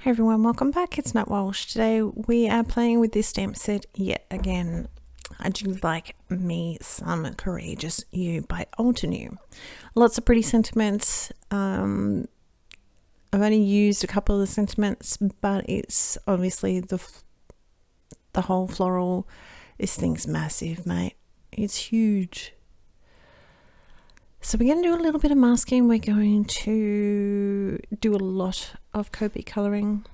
Hey everyone, welcome back. It's Nat Walsh. Today we are playing with this stamp set yet again. I do like me some Courageous You by Altenew. Lots of pretty sentiments. I've only used a couple of the sentiments, but it's obviously the whole floral. This thing's massive, mate. It's huge. So we're going to do a little bit of masking. We're going to do a lot of Copic colouring.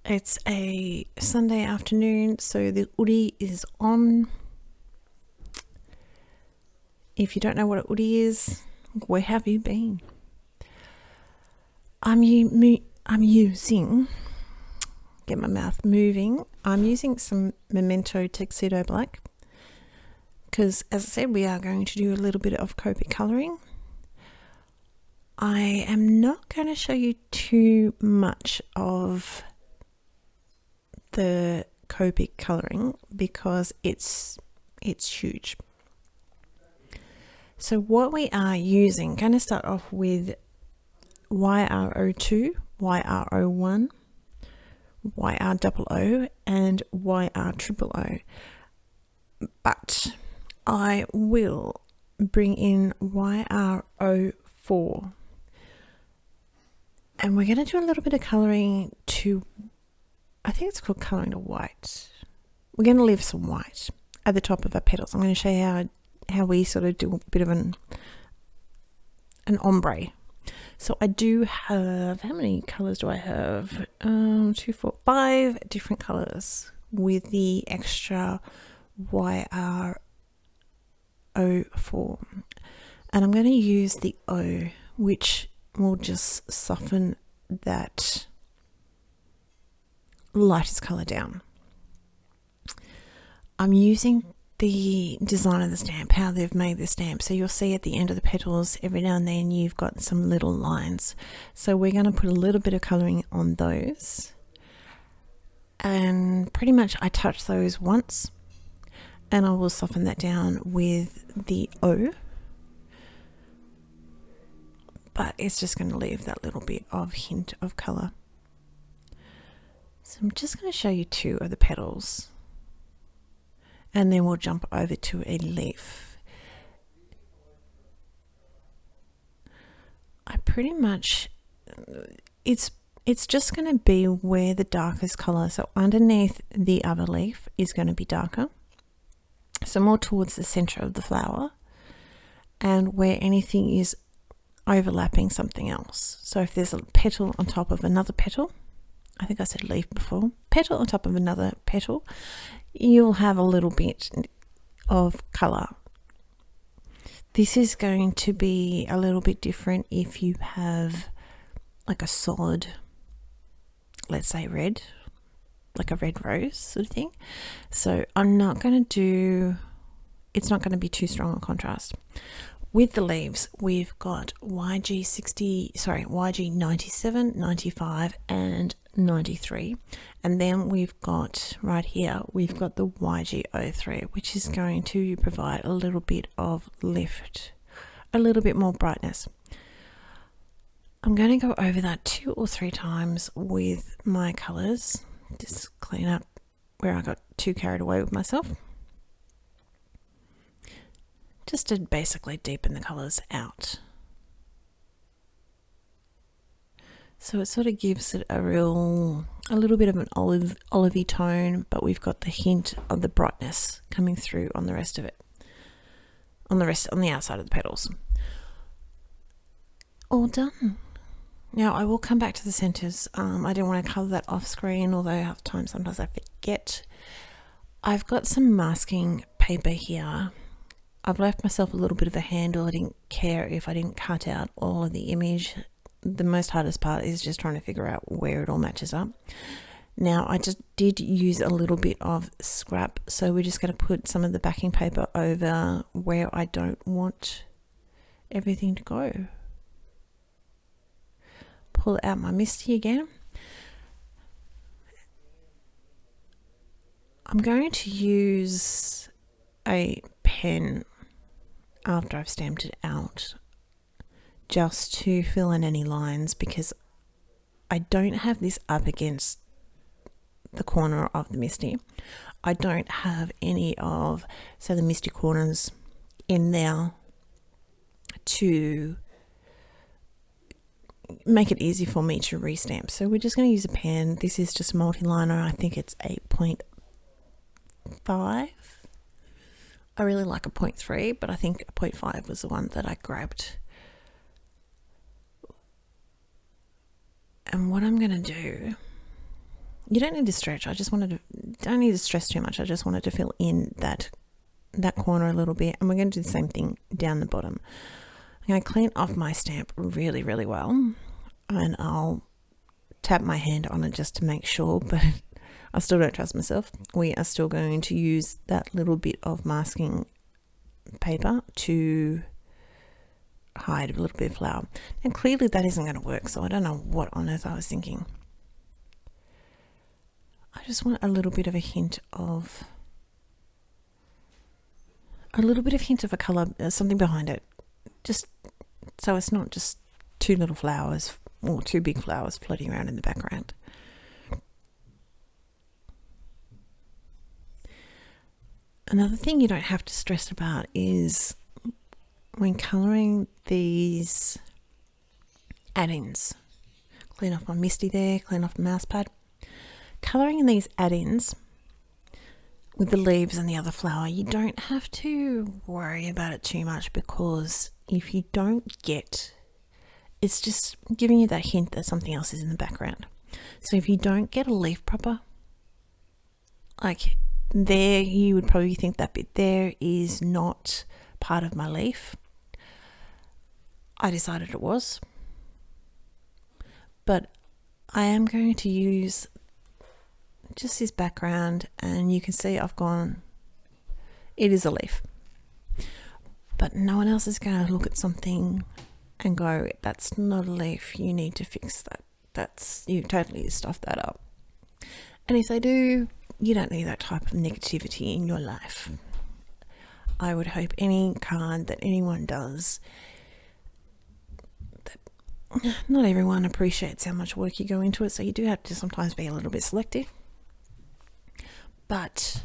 It's a Sunday afternoon, so the hoodie is on. If you don't know what a hoodie is, where have you been? I'm using, get my mouth moving, I'm using some Memento Tuxedo Black. Because, as I said, we are going to do a little bit of Copic colouring. I am not going to show you too much of the Copic colouring because it's huge. So what we are using, going to start off with YR02, YR01, YR00, and YR000. But I will bring in YR04 and we're going to do a little bit of colouring to, I think it's called colouring to white. We're going to leave some white at the top of our petals. I'm going to show you how we sort of do a bit of an ombre. So I do have, how many colours do I have? 2, 4, 5 different colours with the extra YR04, and I'm going to use the O, which will just soften that lightest colour down. I'm using the design of the stamp, how they've made the stamp, so you'll see at the end of the petals every now and then you've got some little lines, so we're going to put a little bit of colouring on those, and pretty much I touch those once and I will soften that down with the O, but it's just going to leave that little bit of hint of colour. So I'm just going to show you 2 of the petals and then we'll jump over to a leaf. I pretty much, it's just going to be where the darkest colour, so underneath the other leaf is going to be darker. So more towards the center of the flower and where anything is overlapping something else. So if there's a petal on top of another petal, I think I said leaf before, petal on top of another petal, you'll have a little bit of color. This is going to be a little bit different if you have like a solid, let's say red, like a red rose sort of thing. So I'm not going to do, it's not going to be too strong a contrast. With the leaves, we've got YG 97, 95 and 93. And then we've got right here, we've got the YG03, which is going to provide a little bit of lift, a little bit more brightness. I'm going to go over that 2 or 3 times with my colours. Just clean up where I got too carried away with myself. Just to basically deepen the colours out. So it sort of gives it a little bit of an olivey tone, but we've got the hint of the brightness coming through on the rest of it. On the outside of the petals. All done. Now I will come back to the centres. I didn't want to colour that off screen, although half the time sometimes I forget. I've got some masking paper here. I've left myself a little bit of a handle. I didn't care if I didn't cut out all of the image. The most hardest part is just trying to figure out where it all matches up. Now I just did use a little bit of scrap, so we're just going to put some of the backing paper over where I don't want everything to go. Pull out my Misty again. I'm going to use a pen after I've stamped it out just to fill in any lines, because I don't have this up against the corner of the Misty. I don't have any of, say, the Misty corners in there to make it easy for me to restamp. So we're just going to use a pen. This is just a multi-liner. I think it's 8.5. I really like a 0.3, but I think a 0.5 was the one that I grabbed. And what I'm going to do, you don't need to stretch. Don't need to stress too much. I just wanted to fill in that corner a little bit. And we're going to do the same thing down the bottom. I'm going to clean off my stamp really, really well. And I'll tap my hand on it just to make sure, but I still don't trust myself. We are still going to use that little bit of masking paper to hide a little bit of flour. And clearly that isn't going to work, so I don't know what on earth I was thinking. I just want a little bit of a hint of a colour, something behind it, just so it's not just two little flowers or two big flowers floating around in the background. Another thing you don't have to stress about is when colouring these add-ins. Clean off my Misty there, clean off the mouse pad. Colouring in these add-ins with the leaves and the other flower, you don't have to worry about it too much, because if you don't get, it's just giving you that hint that something else is in the background. So if you don't get a leaf proper, like there, you would probably think that bit there is not part of my leaf. I decided it was, but I am going to use just this background, and you can see I've gone, it is a leaf, but no one else is going to look at something and go, that's not a leaf, you need to fix that. You totally stuffed that up. And if they do, you don't need that type of negativity in your life. I would hope any card that anyone does, that not everyone appreciates how much work you go into it, so you do have to sometimes be a little bit selective. But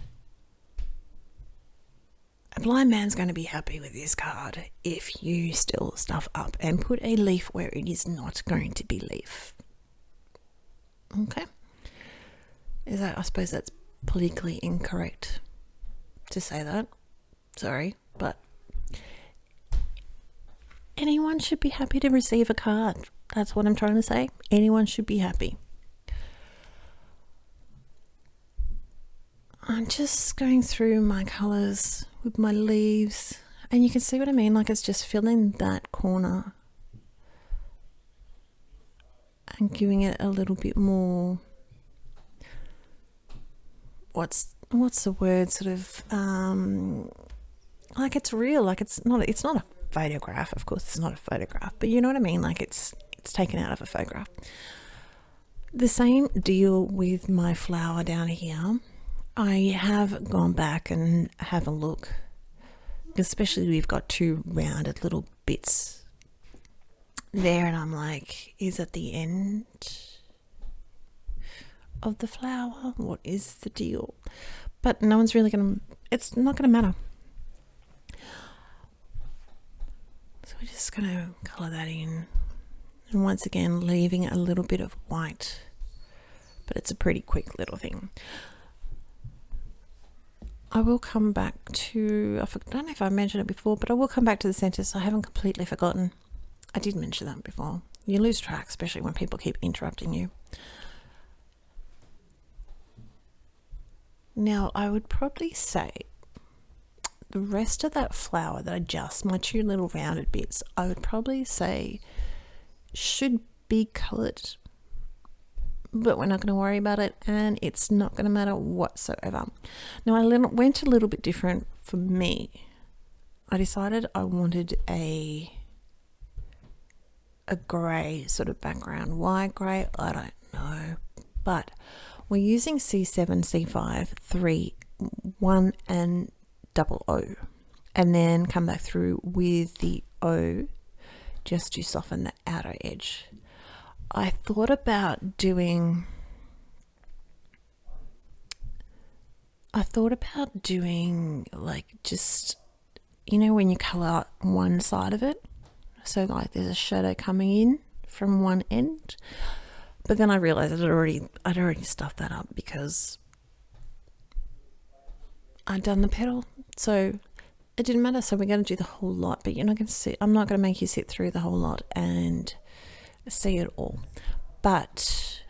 a blind man's going to be happy with this card if you still stuff up and put a leaf where it is not going to be leaf. Okay? I suppose that's politically incorrect to say that. Sorry, but anyone should be happy to receive a card. That's what I'm trying to say. Anyone should be happy. I'm just going through my colours with my leaves, and you can see what I mean, like it's just filling that corner and giving it a little bit more, what's the word, sort of like it's real, like it's not a photograph. Of course it's not a photograph, but you know what I mean, like it's taken out of a photograph. The same deal with my flower down here. I have gone back and have a look, especially we've got two rounded little bits there, and I'm like, is it the end of the flower? What is the deal? But no one's really it's not gonna matter. So we're just gonna colour that in, and once again leaving a little bit of white, but it's a pretty quick little thing. I will come back to, I don't know if I mentioned it before, but I will come back to the centre, so I haven't completely forgotten. I did mention that before. You lose track, especially when people keep interrupting you. Now, I would probably say the rest of that flower that I just, my two little rounded bits, I would probably say should be coloured. But we're not going to worry about it, and it's not going to matter whatsoever. Now, I went a little bit different for me. I decided I wanted a grey sort of background. Why grey? I don't know. But we're using C7, C5, 3, 1 and double O. And then come back through with the O just to soften the outer edge. I thought about doing like just, you know, when you colour out one side of it, so like there's a shadow coming in from one end, but then I realised I'd already stuffed that up because I'd done the petal, so it didn't matter. So we're going to do the whole lot, but you're not going to see, I'm not going to make you sit through the whole lot and see it all, but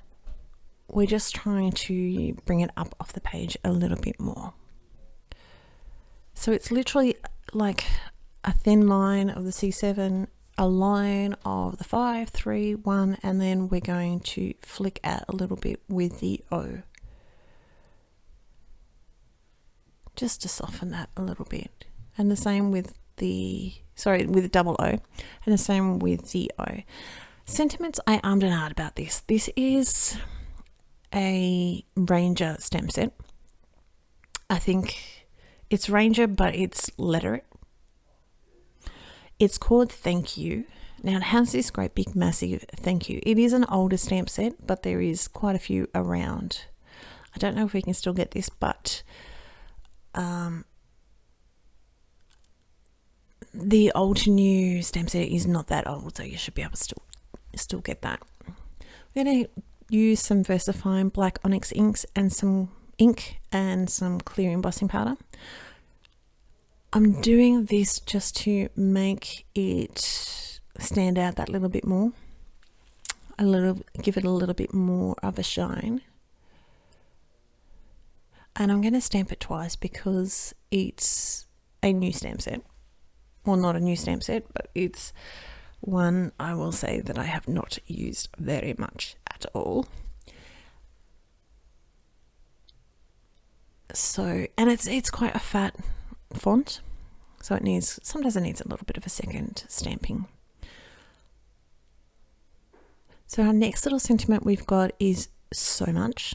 we're just trying to bring it up off the page a little bit more. So it's literally like a thin line of the C7, a line of the 5, 3, 1, and then we're going to flick out a little bit with the O, just to soften that a little bit. And the same with the double O, and the same with the O. Sentiments, I ummed and ahed about this. This is a Ranger stamp set. I think it's Ranger, but it's Letter. It's called Thank You. Now it has this great big massive thank you. It is an older stamp set, but there is quite a few around. I don't know if we can still get this, but the Altenew stamp set is not that old, so you should be able to still get that. We're going to use some VersaFine black onyx inks and some ink and some clear embossing powder. I'm doing this just to make it stand out that little bit more, give it a little bit more of a shine. And I'm going to stamp it twice because it's a new stamp set. Well, not a new stamp set, but it's one I will say that I have not used very much at all. So, and it's quite a fat font, so sometimes it needs a little bit of a second stamping. So our next little sentiment we've got is so much,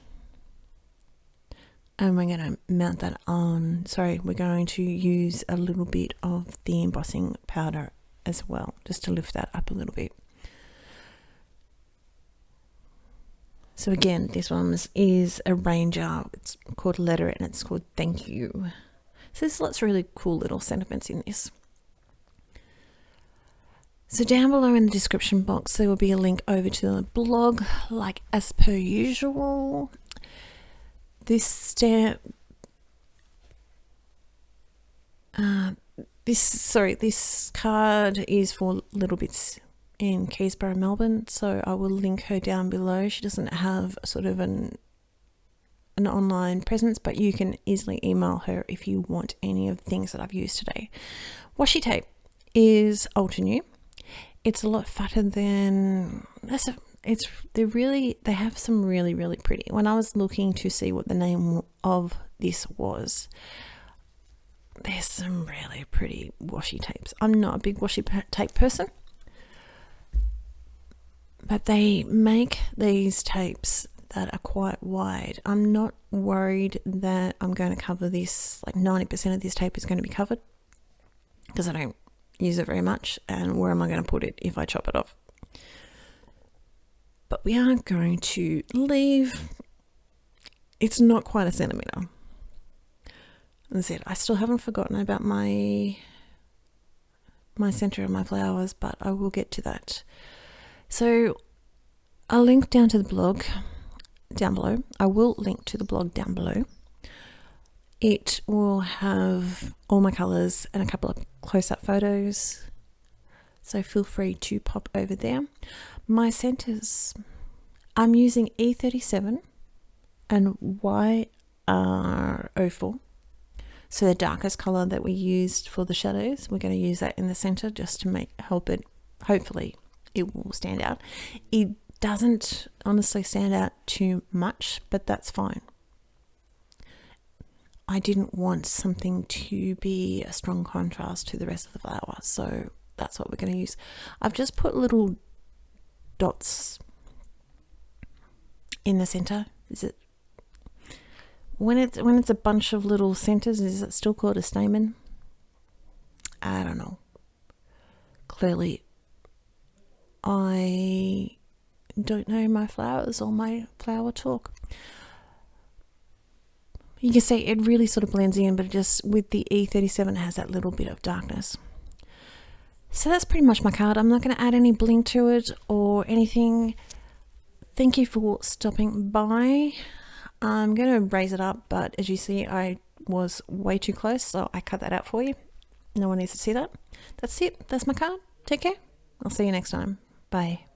and we're going to mount that on, we're going to use a little bit of the embossing powder as well, just to lift that up a little bit. So again, this one is a Ranger. It's called Letter and it's called Thank You. So there's lots of really cool little sentiments in this. So down below in the description box, there will be a link over to the blog, like as per usual. This card is for Little Bits in Keysborough, Melbourne, so I will link her down below. She doesn't have sort of an online presence, but you can easily email her if you want any of the things that I've used today. Washi tape is Altenew. It's a lot fatter than they have some really, really pretty. When I was looking to see what the name of this was, there's some really pretty washi tapes. I'm not a big washi tape person, but they make these tapes that are quite wide. I'm not worried that I'm going to cover this, like 90% of this tape is going to be covered because I don't use it very much, and where am I going to put it if I chop it off? But we are going to leave, it's not quite a centimetre. As I said, I still haven't forgotten about my centre of my flowers, but I will get to that. So I'll link down to the blog down below. I will link to the blog down below. It will have all my colours and a couple of close-up photos, so feel free to pop over there. My centres, I'm using E37 and YR04. So the darkest colour that we used for the shadows, we're going to use that in the centre just to hopefully it will stand out. It doesn't honestly stand out too much, but that's fine. I didn't want something to be a strong contrast to the rest of the flower, so that's what we're going to use. I've just put little dots in the centre. Is it when it's a bunch of little centres, is it still called a stamen? I don't know. Clearly I don't know my flowers or my flower talk. You can see it really sort of blends in, but it just, with the E37, has that little bit of darkness. So that's pretty much my card. I'm not going to add any bling to it or anything. Thank you for stopping by. I'm going to raise it up, but as you see, I was way too close, so I cut that out for you. No one needs to see that. That's it. That's my card. Take care. I'll see you next time. Bye.